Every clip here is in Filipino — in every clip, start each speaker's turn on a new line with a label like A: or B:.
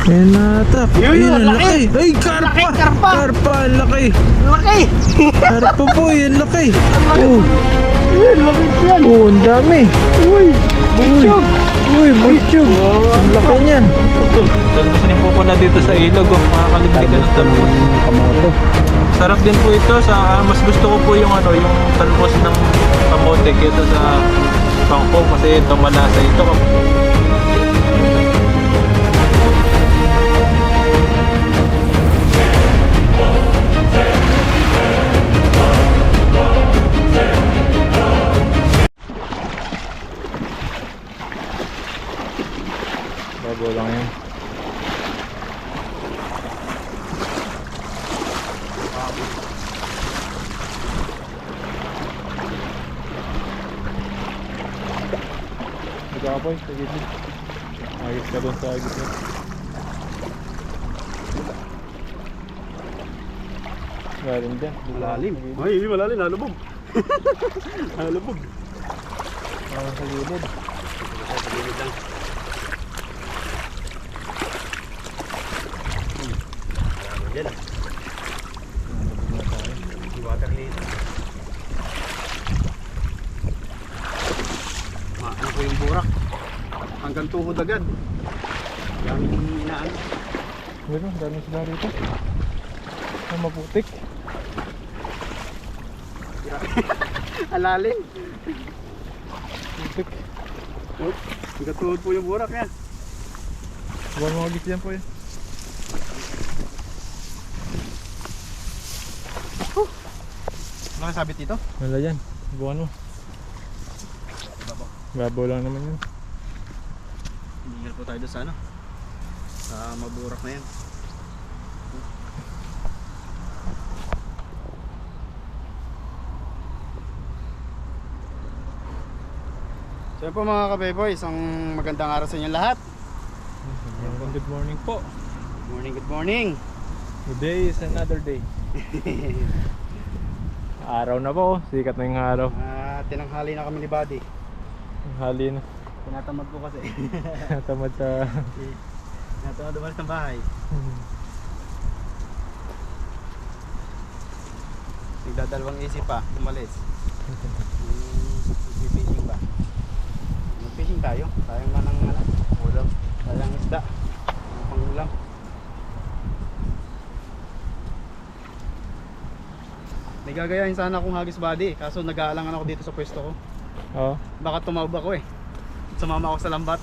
A: Ayan natak. Ayun, ang laki. Ay, karpa.
B: Karpa.
A: Karpa, ang laki.
B: Laki!
A: Karpa po, yan laki. Oh,
B: Ayun, laki yan.
A: oh, ang dami.
B: Uy, butchog.
A: Uy, butchog. Ang laki niyan. Gusto po na dito sa ilog. Makakaligay ka ng talbos. Kamote. Sarap din po ito. Mas gusto ko po yung yung talbos ng kamote kaysa sa bangko kasi ito malasa ito. Bago lang yan. Nag-apoy sa gilid. Agis ka doon sa agis na. Galing dyan.
B: Malalim. Ay, malalim. Nalubog. Nalubog.
A: Parang sa gilid.
B: Sa gilid lang. Yan. Water lily. Ano po yung burak? Hanggang tuhod agad. Daming inaan.
A: Meron, dami sila rito. Ang maputik.
B: Alalim.
A: Putik.
B: Hanggang tuhod po yung burak yan.
A: Buwan mga gis dyan po yan.
B: Ano ang sabit dito?
A: Wala yan. Buwan mo. Babaw lang naman yun.
B: Hingal po tayo doon sa sa maburak na yan. So yun po mga kabeboy, isang magandang araw sa inyo lahat.
A: Good morning po.
B: Good morning, good morning.
A: Today is another day. Araw na po. Sikat na yung araw.
B: Tinanghali na kami ni Buddy.
A: Hali na.
B: Tinatamad po kasi.
A: Tamad sa...
B: Tinatamad umalis ng bahay. Nagdadalawang isip pa, umalis. Fishing ba? Mag-fishing tayo. Sayang na ng ulam. Sayang isda. Ang pangulam. May gagayahin sana akong hagis body, kaso nag-aalangan ako dito sa pwesto ko.
A: Oo.
B: Baka tumawag ako sumama ako sa lambat.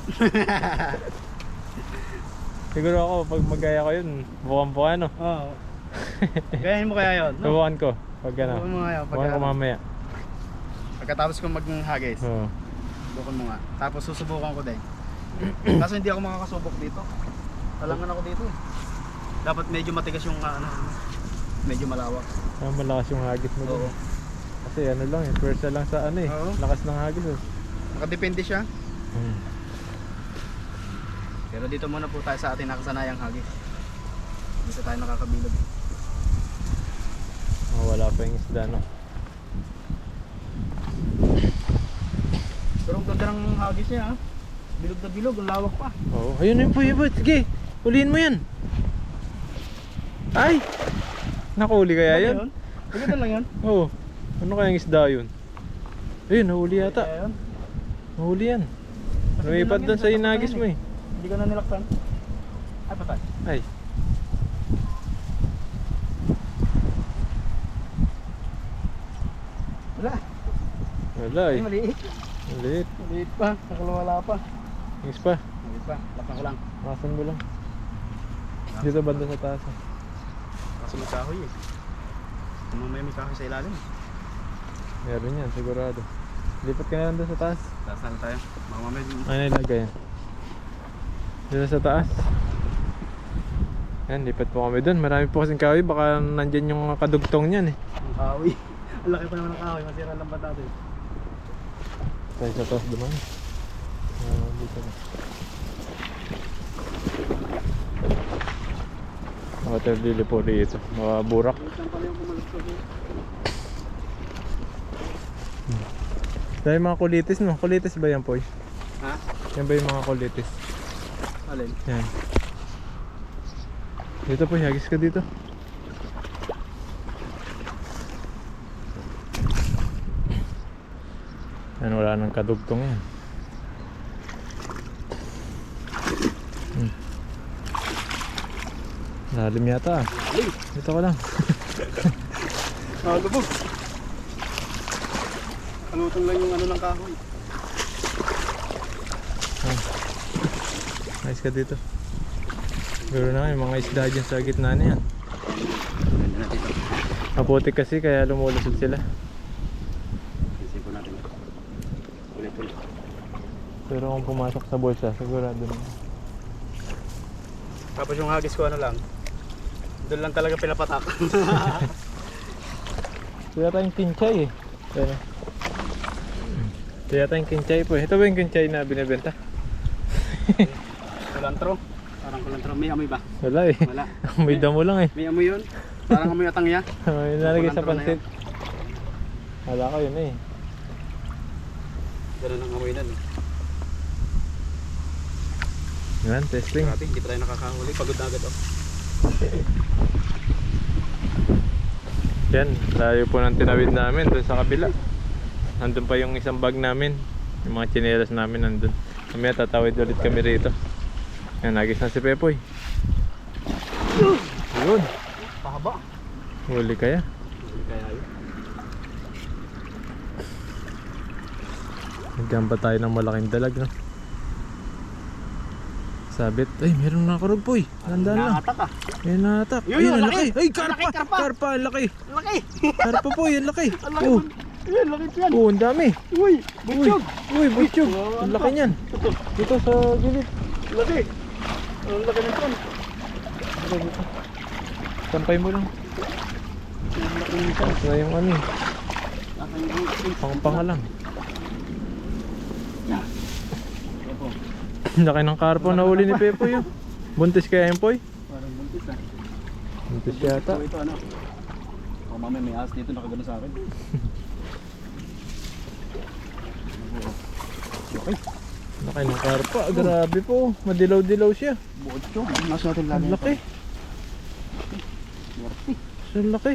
A: Siguro ako pag magaya ko yun, buwan-buwan no?
B: Oo. Gayahin mo kaya yun? No?
A: Subukan ko. Pag
B: Subukan mo kaya,
A: buwan ko mamaya.
B: Pagkatapos kong mag-hagis,
A: Oo.
B: subukan mo nga. Tapos susubukan ko din. Kaso hindi ako makakasubok dito. Talangan ako dito. Dapat medyo matigas yung medyo malawak.
A: Malakas yung hagis mo dun.
B: Oo.
A: Kasi lang, pwersa lang sa
B: Oo.
A: lakas ng hagis
B: Nakadepende siya.
A: Hmm.
B: Pero dito muna po tayo sa ating nakasanayang hagis. Dito tayo nakakabilog.
A: Wala pa yung isda no.
B: Pero ang ganda ng hagis niya ha. Bilog na bilog, ang lawak pa.
A: Oo. Ayun yung puyabot. Sige, huliin mo yan. Ay! Nakuli kaya yun?
B: Maganda lang yun.
A: Oo. Ano kayang isda yun? Ayun, nahuli yata.
B: Kaya yun.
A: Nahuli yan. Lumipad doon sa inagis mo eh.
B: Hindi ka na nilaktan. Ay, patay.
A: Ay.
B: Wala.
A: Wala
B: Ay,
A: eh.
B: maliit.
A: Maliit.
B: Maliit pa. Nakalawala pa.
A: Thanks pa.
B: Maliit pa. Lakpan ko lang.
A: Makasan mo lang. Dito banda sa taas.
B: Kaso may kahoy eh. Mamaya may kahoy sa ilalim.
A: Meron yan, sigurado. Lipat ka na lang doon sa taas.
B: Taas na tayo. Baka mamaya
A: Ano ilagay yan? Dito sa taas. Yan, lipat po kami doon. Marami po kasing kahoy. Baka nandyan yung kadugtong niyan eh.
B: ang kahoy. Ang laki pa naman ng kahoy. Masira lang ba natin?
A: Tayo sa taas naman. Dito na. Water lily po dito. Mga burak.
B: Saan pala yung kumalas ko?
A: Dahil mga kulitis no? Kulitis ba yan po?
B: Ha?
A: Yan ba yung mga kulitis?
B: Alin?
A: Yan. Dito po, hagis ka dito. Yan, wala nang kadugtong yan. Lalim yata ah. Dito ka lang.
B: Lubog. Kalutong lang yung ano ng kahoy.
A: Ayos ka dito. Pero na yung mga isda dyan sa gitna na yan.
B: Ganda na dito.
A: Maputik kasi kaya lumulusog sila.
B: Isin po natin. Ulit-ulit.
A: Pero kung pumasok sa bulsa, sigurado na.
B: Tapos yung hagis ko ano lang. Doon lang talaga pinapatak.
A: Kaya tayong kinchay eh. Kaya. Kaya tayong kinchay po eh. Ito ba yung kinchay na binibenta?
B: Kulantro. Parang kulantro. May amoy ba?
A: Wala eh.
B: Wala.
A: May damo lang eh.
B: May amoy yun. Parang amoy atangya.
A: May nalagay sa
B: Kulantro na
A: pansit. Wala ko yun eh.
B: Ganun ang amoy nun.
A: Yan, testing.
B: Grabe, hindi pa tayo nakakahuli. Pagod na agad oh.
A: Yan, layo po ng tinawid namin doon sa kabila. Nandun pa yung isang bag namin. Yung mga tsinelas namin nandun. Mamaya tatawid ulit kami rito. Yan, nagis na si Pepoy. Yun.
B: Pahaba.
A: Huli kaya.
B: Hindi kaya yun.
A: Nagyan pa tayo ng malaking dalag, no? Sabit. Ay, meron nakarog po eh. Nandaan lang.
B: Nakatak ah.
A: May natak.
B: Yun,
A: Ayun,
B: yun,
A: ang
B: laki.
A: laki. Ay, karpa.
B: Laki, karpa.
A: Karpa, ang laki.
B: Laki.
A: Karpa po, yan laki.
B: Ang laki.
A: Oh,
B: Yan, laki yan.
A: oh, ang dami.
B: Uy, butchog.
A: Uy, butchog.
B: Oh,
A: Ang
B: ano
A: laki
B: to?
A: niyan. Dito sa gilid.
B: Laki. Ang laki ng ton.
A: Sampay mo lang.
B: Ang laki ng ton.
A: Ito na yung ano eh. Pang-panga lang. Laki ng karpa na huli ni Pepoy yun. Buntis kaya yung Poy?
B: Parang buntis ah.
A: Buntis yata.
B: Ito ano. Oh, mamaya may ahas dito nakagano sa akin. Okay.
A: Laki ng karpa. Grabe po. Madilaw-dilaw siya.
B: Butchog. Mas natin lagi.
A: Ang laki.
B: Swerte.
A: Ang laki.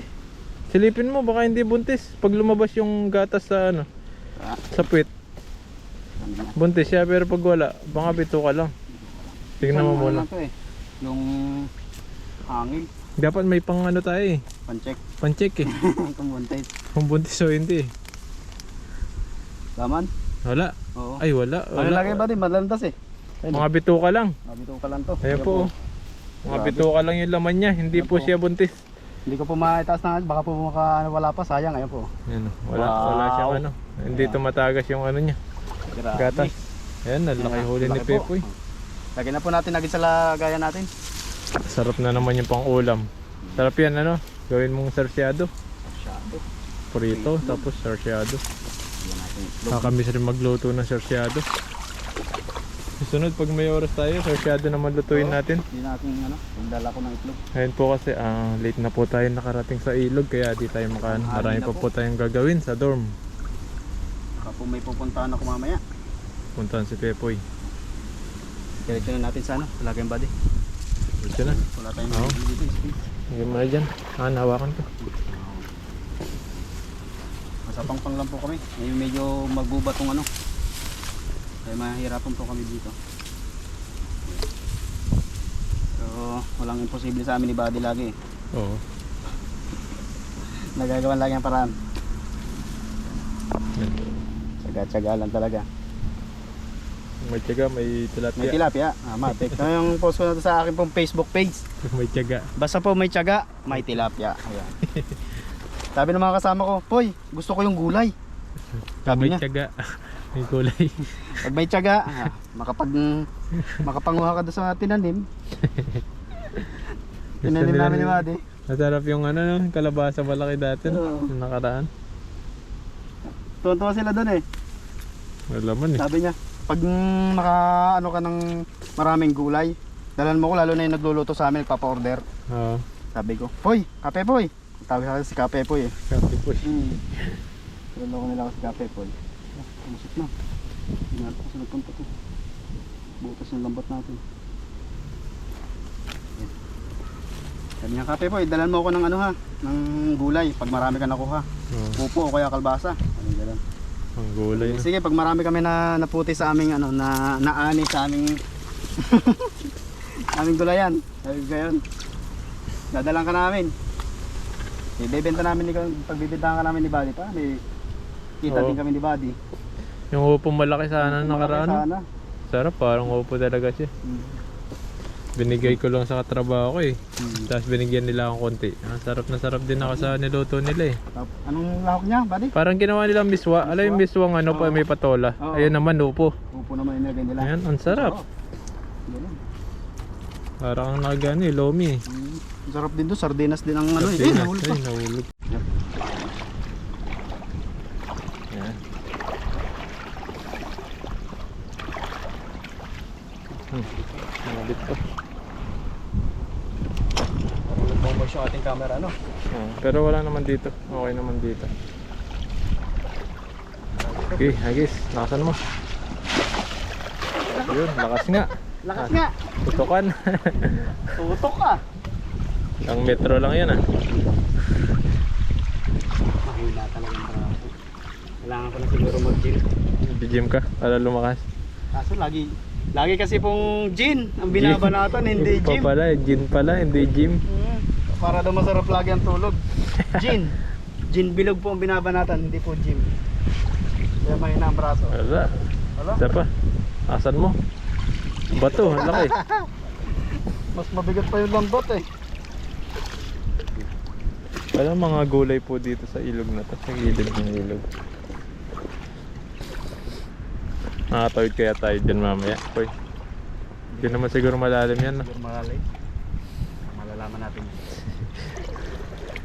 A: Silipin mo baka hindi buntis. Pag lumabas yung gatas sa ano,
B: Ah,
A: sa puwit. Buntis siya pero pag wala, baka bito ka lang. Tingnan mo muna.
B: Ano to eh. Yung hangin.
A: Dapat may pang ano tayo eh.
B: Pancheck.
A: Pan-check eh.
B: Kung buntis.
A: Kung buntis o hindi eh.
B: Laman?
A: Wala.
B: Oo.
A: Ay wala.
B: Ano
A: Wala.
B: lagi ba din? Malandas eh.
A: Mga bito ka lang.
B: Mabito pa lang to.
A: Ayan po. Oh. Mga bito ka lang yung laman niya. Hindi
B: Ayan
A: po
B: po.
A: siya buntis.
B: Hindi ko po maitaas na. Baka po wala pa. Sayang. Ayan po.
A: Yan, oh. Wala,
B: Wow.
A: wala siyang ano. Hindi tumatagas yung ano niya.
B: Grabe.
A: Gatas. Ayan, nalaki huli ni
B: Laki po.
A: Pepoy.
B: Lagyan na po natin agad sa lagayan natin.
A: Sarap na naman yung pang ulam. Sarap yan ano. Gawin mong sarsyado.
B: Masyado.
A: Prito, tapos sarsyado.
B: Lagyan natin itlog.
A: Nakakamiss rin magluto ng sarsyado. Susunod pag may oras tayo, sarsyado naman lutuin natin.
B: Hindi natin ano. Dala ko ng itlog.
A: Ngayon po kasi late na po tayo nakarating sa ilog kaya di tayo makaano. Marami
B: na
A: pa
B: po.
A: po tayong gagawin sa dorm.
B: Baka po may pupuntahan ako mamaya.
A: Puntahan si Pepoy.
B: Diretso na natin sa ano. Sa lagayan body.
A: Dito na.
B: Wala tayong
A: Oo.
B: dito. Space.
A: Hanggang mo na dyan. Nahawakan ko.
B: Masapang-pang lang po kami. Ngayon medyo magbubat tong ano. Kaya mahirapan po kami dito. Pero walang imposible sa amin ni Buddy lagi.
A: Oo.
B: Nagagawan lagi ang paraan.
A: Yan.
B: Tsaga-tsaga lang talaga.
A: May tiyaga, may tilapia.
B: May tilapia. Matik. Ito yung post ko na sa akin pong Facebook page.
A: May tiyaga.
B: Basta po may tiyaga, may tilapia. Ayan. Sabi ng mga kasama ko, Poy, gusto ko yung gulay. Sabi
A: May
B: niya,
A: tiyaga. May kulay.
B: pag may tiyaga, makapanguha ka doon sa tinanim. Tinanim namin ni Buddy.
A: Masarap yung ano, no? Kalabasa malaki dati. No?
B: Oo.
A: Yung nakaraan.
B: Tuwan-tuwa sila doon eh.
A: Wala man eh.
B: Sabi niya, pag ano ka ng maraming gulay, dalan mo ko lalo na yung nagluluto sa amin, nagpapa-order.
A: Oo.
B: Sabi ko, Poy, kape Poy. Tawag sa akin si Kape Poy eh.
A: Kape po.
B: Naloko nila ako si Kape Poy. Pumusok na. Hindi natin kasi nagpunta to. Butas ng lambat natin. Yan. Sabi niya, Kape Boy, dalan mo ako ng ano ha, ng gulay pag marami ka nakuha. Upo o kaya kalbasa. Anong ganun.
A: Ang gulay na.
B: Sige, pag marami kami na naputi sa aming ano, na naani sa aming aming gulayan. Sabi ko yun. Dadalang ka namin. Ibebenta namin, pagbibentahan ka namin ni Buddy pa. May kita din kami ni Buddy.
A: Yung upo malaki sana nakaraan.
B: Sana.
A: Sarap, parang upo talaga siya. Binigay ko lang sa katrabaho ko eh. Tapos binigyan nila akong konti. Ang sarap na sarap din ako sa niluto nila eh.
B: Anong lahok niya, Buddy?
A: Parang ginawa nilang miswa. Alam yung miswang ano pa may patola.
B: Oo.
A: Ayun naman upo.
B: Upo naman inilagay nila.
A: Ayan, ang sarap.
B: Ganun.
A: Parang nagano eh, lomi eh.
B: Ang sarap din doon, sardinas din ang ano eh.
A: Sardinas,
B: Nahulog pa.
A: ay, nahulog. Ayan. Nabit ko.
B: Parang nagbombos yung ating camera, no?
A: Pero wala naman dito. Okay naman dito. Okay, Hagis, lakasan mo. Yun, lakas nga.
B: Lakas nga!
A: Tutukan.
B: Tutok ka!
A: Ang metro lang yan ah.
B: Mahina talaga yung braso. Kailangan ko na siguro mag-gym.
A: Nag-gym ka para lumakas.
B: Kaso lagi kasi pong gin ang binabanatan, hindi
A: Pa
B: gym.
A: pala, gin pala, hindi gym.
B: Para daw masarap lagi ang tulog. Gin. Gin bilog po ang binabanatan, hindi po gym. Kaya mahina ang braso.
A: Wala.
B: Wala?
A: Isa pa. Asan mo? Bato, ang laki.
B: Mas mabigat pa yung lambot eh.
A: Wala mga gulay po dito sa ilog na to. Sa gilid ng ilog. Nakatawid kaya tayo dyan mamaya. Hoy. Hindi naman siguro malalim yan. No?
B: Siguro malay. Malalaman natin.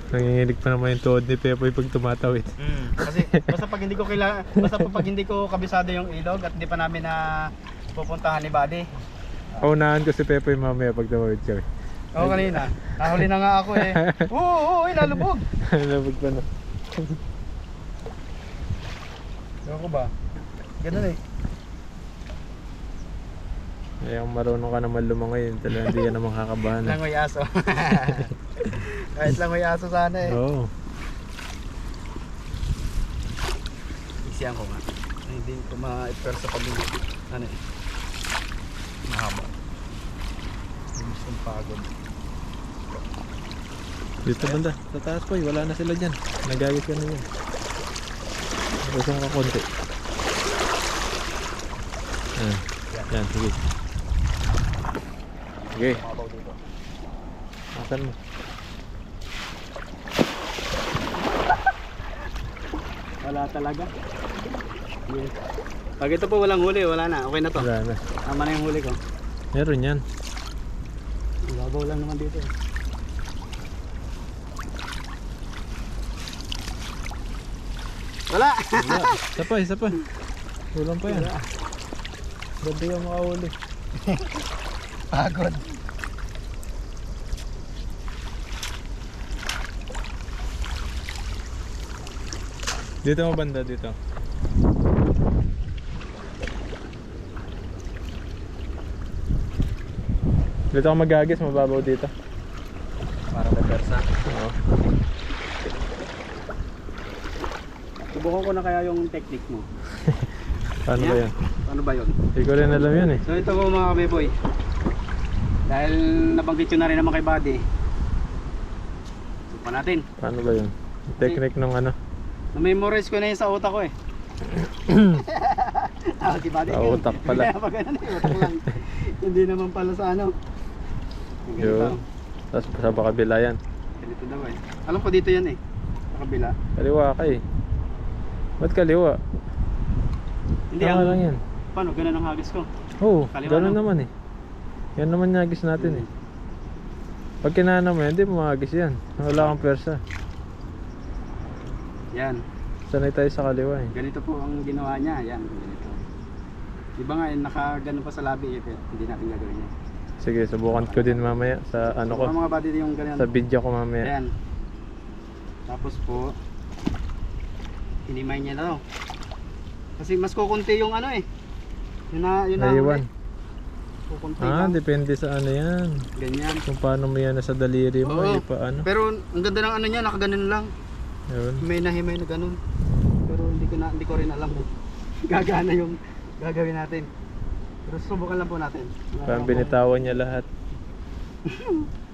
A: Nanginginig pa naman yung tuhod ni Pepoy pag tumatawid.
B: Kasi basta pag hindi ko pag hindi ko kabisado yung ilog at hindi pa namin na pupuntahan ni Buddy.
A: Unahan ko si Pepoy mamaya pag tumawid kami.
B: Oo, kanina. Nahuli na nga ako eh. Oo, nalubog.
A: Nalabog pa na.
B: Ewan ko ba? Ganun eh.
A: Ay, ang marunong ka naman lumangoy. Talagang hindi ka na makakabahan.
B: Langoy aso. Kahit langoy aso sana eh.
A: Oo.
B: Isiyan ko nga. Hindi ko ma-exper sa pag-ibig. Ano eh. Mahaba. Gusto kong pagod.
A: Dito banda, sa taas po, wala na sila dyan. Nagagit ka na yan. Usong ka konti. Yan, sige. Okay,
B: Mabaw dito.
A: asan mo?
B: Wala talaga. Yes. Pag ito po walang huli, wala na. Okay na to.
A: Wala na.
B: Tama na yung huli ko.
A: Meron yan.
B: Babaw lang naman dito eh. Wala!
A: Wala. Isa pa. Kulang pa yan.
B: Wala.
A: Ganda yung makahuli.
B: Pagod.
A: Dito mo banda, dito. Dito ako magagis, mababaw dito.
B: Para may persa.
A: Oo.
B: Subukan ko na kaya yung technique mo.
A: Paano ba yan?
B: Paano ba yun?
A: Hindi ko rin alam yan eh.
B: So ito po mga kabeboy. Dahil nabanggit yun na rin naman kay Buddy. Subukan natin.
A: Paano ba yun? Technique ng ano?
B: Na-memorize ko na yun sa utak ko eh. Si Buddy.
A: Sa utak pala.
B: Kaya pag ano eh, utak lang. Hindi naman pala sa ano.
A: Yun. Tapos sa kabila yan.
B: Ganito daw eh. Alam ko dito yan eh. Sa kabila.
A: Kaliwa ka eh. Ba't kaliwa?
B: Hindi
A: Tama lang yan.
B: Paano? Ganun ang hagis ko.
A: Oo,
B: Kaliwa
A: gano'n
B: no?
A: naman eh. Yan naman nagis natin eh. Pag kinana mo yan, hindi mo magis yan. Wala kang persa.
B: Yan.
A: Sanay tayo sa kaliwa eh.
B: Ganito po ang ginawa niya. Yan. Ganito. Iba nga eh, nakaganon pa sa labi eh. Pero hindi natin gagawin yan.
A: Sige, subukan ko din mamaya sa ano ko.
B: Mga Buddy yung ganyan.
A: Sa video ko mamaya.
B: Ayan. Tapos po, hinimay niya na daw. Kasi mas kukunti yung ano eh. Yun na
A: Naiwan.
B: huli. Kukunti
A: Ah,
B: lang.
A: depende sa ano yan.
B: Ganyan.
A: Kung paano mo yan sa daliri mo,
B: Oo.
A: paano.
B: Pero ang ganda ng ano niya, nakaganon lang.
A: Yun.
B: Himay na ganun. Pero hindi ko rin alam kung gagana yung gagawin natin. Pero subukan lang po natin.
A: Parang binitawan niya lahat.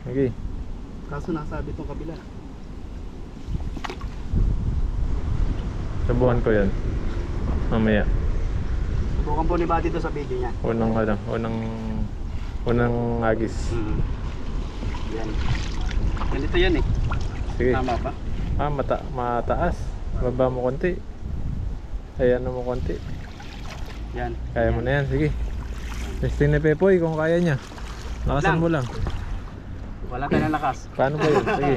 A: Okay.
B: Kaso nasabi tong kabila.
A: Subukan ko yan. Mamaya.
B: Subukan po ni Buddy to sa video niya.
A: Unang agis.
B: Yan. Ganito yan eh.
A: Sige.
B: Tama ba?
A: Ah, mataas. Baba mo konti. Ayan mo konti.
B: Yan.
A: Kaya mo na yan, sige. Testing ni Pepoy kung kaya niya. Lakasan
B: Lang.
A: mo lang.
B: Wala tayo na lakas.
A: Paano ba yun? Sige.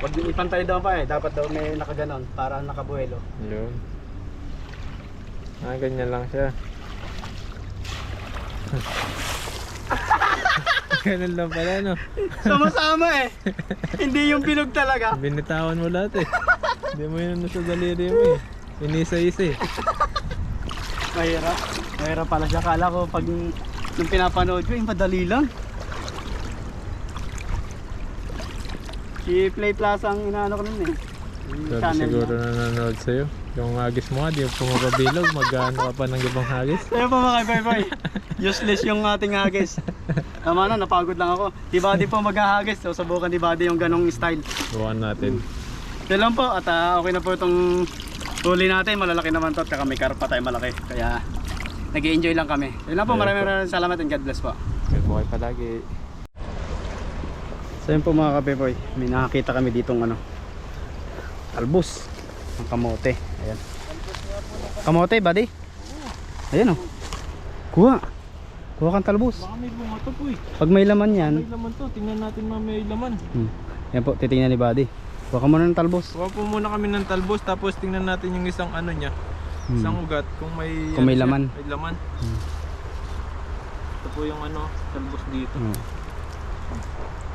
B: Huwag ipantay daw pa eh. Dapat daw may nakaganon para nakabuelo.
A: Yun. Ah, ganyan lang siya. Ganun lang pala, no?
B: Sama-sama eh. Hindi yung binog talaga.
A: Binitawan mo lahat eh. Hindi mo yun sa daliri mo eh. Inisa-isa eh.
B: Mahirap. Mahirap pala siya. Kala ko pag nung pinapanood ko, yung madali lang. Si Play Plaza ang inaano ko nun eh. Yung
A: Sabi
B: channel
A: siguro
B: niya.
A: nanonood sa'yo. Yung agis mo nga, di yung pumapabilog. Mag-ano ka pa ng ibang hagis.
B: Ayun po mga kaiboy. Useless yung ating hagis. Tama na, napagod lang ako. Di Buddy po maghahagis. So subukan ni Buddy yung ganong style.
A: Bukan natin.
B: Ito lang po at okay na po itong huli natin. Malalaki naman to at saka may karpa tayo malaki. Kaya nag-i-enjoy lang kami. Yun lang po,
A: Ayun
B: maraming salamat and God bless po.
A: Kaya buhay palagi.
B: So yun po mga kapepoy, may nakakita kami ditong ano, talbos ng kamote. Ayan. Kamote, Buddy? Ayan o. Kuha. Kuha kang talbos.
A: Baka may bunga to po eh.
B: Pag may laman yan,
A: May laman to. Tingnan natin mamaya yung laman.
B: Yan po, titingnan ni Buddy. Kuha ka muna ng talbos.
A: Kuha po muna kami ng talbos. Tapos tingnan natin yung isang ano niya. Isang ugat. Kung may,
B: Kung may
A: ano siya,
B: laman.
A: May laman. Ito po yung ano, talbos dito.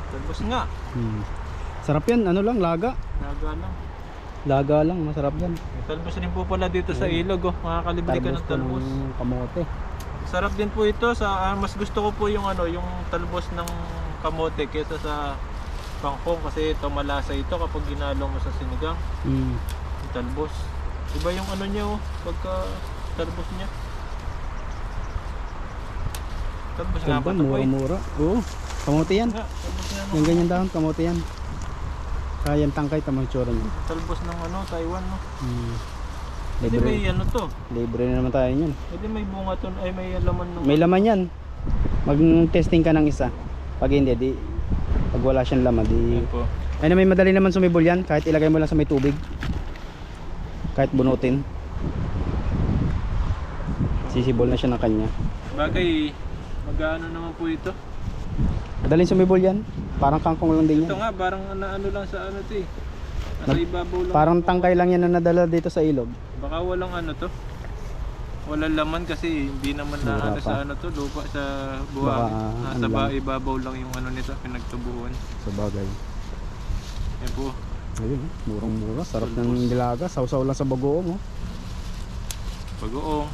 A: Talbos nga.
B: Sarap yan, ano lang, laga.
A: Naga lang.
B: Laga lang, masarap yan.
A: May talbos rin po pala dito sa ilog. Oh. Makakalibre ka ng talbos.
B: ng kamote.
A: Sarap din po ito. Mas gusto ko po yung ano, yung talbos ng kamote kaysa sa kangkong. Kasi ito malasa ito kapag ginalo mo sa sinigang. Yung talbos. Iba yung ano niya oh, pagka talbos niya. Talbos nga pa ito po eh.
B: Mura-mura. Oo, kamote yan.
A: Nga, talbos nga
B: Yung ganyan dahon, kamote yan. Kayang tangkay, tamang tsura niya.
A: talbos ng ano, Taiwan no. Hindi
B: Libre.
A: may ano to.
B: Libre na naman tayo yun.
A: Hindi may bunga to, ay may laman ng
B: May laman yan. Mag-testing ka ng isa. Pag hindi, di pag wala siyang laman, di
A: Yan po.
B: ay na may madali naman sumibol yan. Kahit ilagay mo lang sa may tubig. Kahit bunutin. Sisibol na siya ng kanya.
A: Bagay, mag-ano naman po ito.
B: Madaling sumibol yan. Parang kangkong lang din
A: Ito
B: yan.
A: nga, parang ano lang sa ano to eh. Nasa ibabaw lang.
B: Parang tangkay lang yan na nadala dito sa ilog.
A: Baka walang ano to. Walang laman kasi hindi naman na
B: Mura
A: ano
B: pa.
A: sa ano to, lupa sa buhangin.
B: Baka,
A: Nasa
B: ano lang.
A: ibabaw lang yung ano nito, pinagtubuan.
B: Sa bagay.
A: Yan po.
B: Ayun, murang-mura. Sarap ng
A: Talbos.
B: nilaga. Sausaw lang sa bagoong. Oh.
A: Bagoong.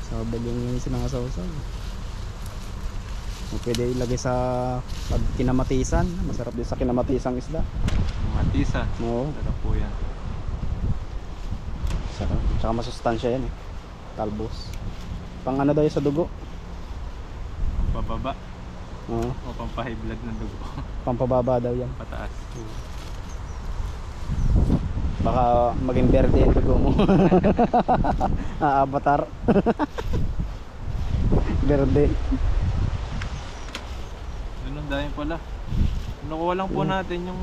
B: Sa bagoong yung sinasawsaw. Pwede ilagay sa pag kinamatisan. Masarap din sa kinamatisang isda.
A: Matisa.
B: Oo.
A: Sarap po yan.
B: Sarap. Tsaka masustansya yan eh. Talbos. Pang ano daw yun sa dugo?
A: Pababa.
B: Oo.
A: O pampahigh blood ng dugo.
B: Pampababa daw yan.
A: Pataas.
B: Baka maging berde yung dugo mo. Avatar. Berde.
A: Ganun dahil pala. Nakuha lang po natin yung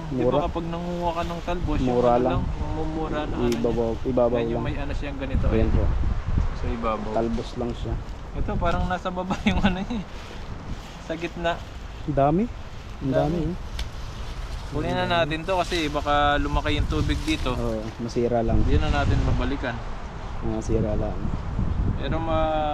A: di
B: Mura.
A: ba kapag nanguha ka ng talbos,
B: Mura
A: yung ano
B: lang.
A: yung mumura na ano niya.
B: Ibabaw
A: Yan yung
B: lang.
A: may ano siyang ganito.
B: Ayan po.
A: Sa ibabaw.
B: Talbos lang siya.
A: Ito parang nasa baba yung ano niya. Sa gitna.
B: Ang dami. Ang dami.
A: Dami. Kunin na natin to kasi baka lumaki yung tubig dito.
B: Oo, masira lang.
A: Hindi na natin mabalikan.
B: Masira lang.
A: Pero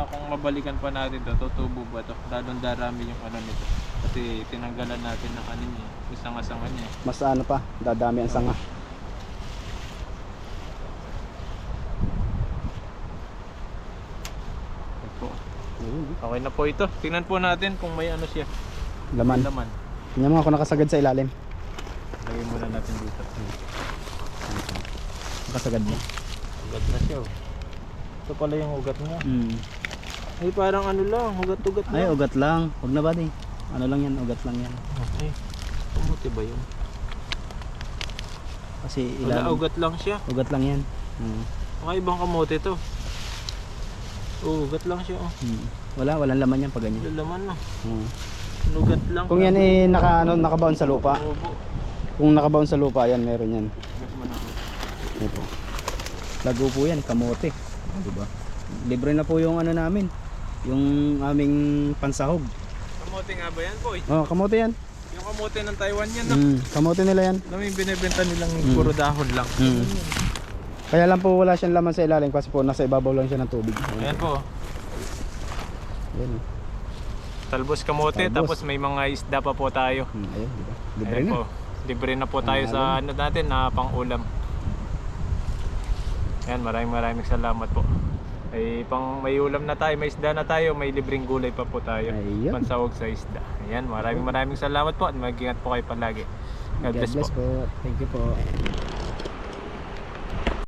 A: kung mabalikan pa natin to, tutubo ba to? Lalong darami yung ano nito. Kasi tinanggalan natin ng ano niya, yung sanga-sanga niya.
B: Mas ano pa, dadami ang sanga.
A: Okay na po ito. Tingnan po natin kung may ano siya.
B: Laman.
A: Laman.
B: Tingnan mo ako nakasagad sa ilalim.
A: Lagay muna natin dito.
B: Nakasagad mo.
A: Ugat na siya. Ito pala yung ugat niya. Ay parang ano lang, ugat-ugat lang.
B: Ay, ugat lang. Huwag na buddy. Ano lang yan, ugat lang yan.
A: Okay. Kamuti ba yun?
B: Kasi
A: Wala,
B: ilalim.
A: ugat lang siya.
B: Ugat lang yan.
A: Baka ibang kamote to. Oo, ugat lang siya. Oh.
B: Walang laman yan pag ganyan.
A: Lalaman na. Ugat lang.
B: Kung yan eh nakabaon sa lupa.
A: Obo.
B: Kung nakabaon sa lupa yan, meron yan.
A: Ugat mo na.
B: Ito. Lago po yan, kamote. Diba? Libre na po yung ano namin. Yung aming pansahog.
A: Kamote nga ba yan, boy?
B: Oh, kamote yan.
A: Yung kamote ng Taiwan yan, no?
B: Kamote nila yan.
A: Alam mo yung binibenta nilang puro dahon lang.
B: Kaya lang po wala siyang laman sa ilalim kasi po nasa ibabaw lang siya ng tubig.
A: Ayan po.
B: Ayan.
A: Talbos kamote,
B: Talbos.
A: tapos may mga isda pa po tayo.
B: Ayun, diba? Libre
A: Ayan
B: na.
A: po. Libre na po tayo sa ano natin na pang-ulam. Ayan, maraming salamat po. Ay, may ulam na tayo, may isda na tayo, may libreng gulay pa po tayo.
B: Ayun.
A: Pansahog sa isda. Ayan, maraming salamat po at mag-ingat po kayo palagi. God bless po.
B: po. Thank you po.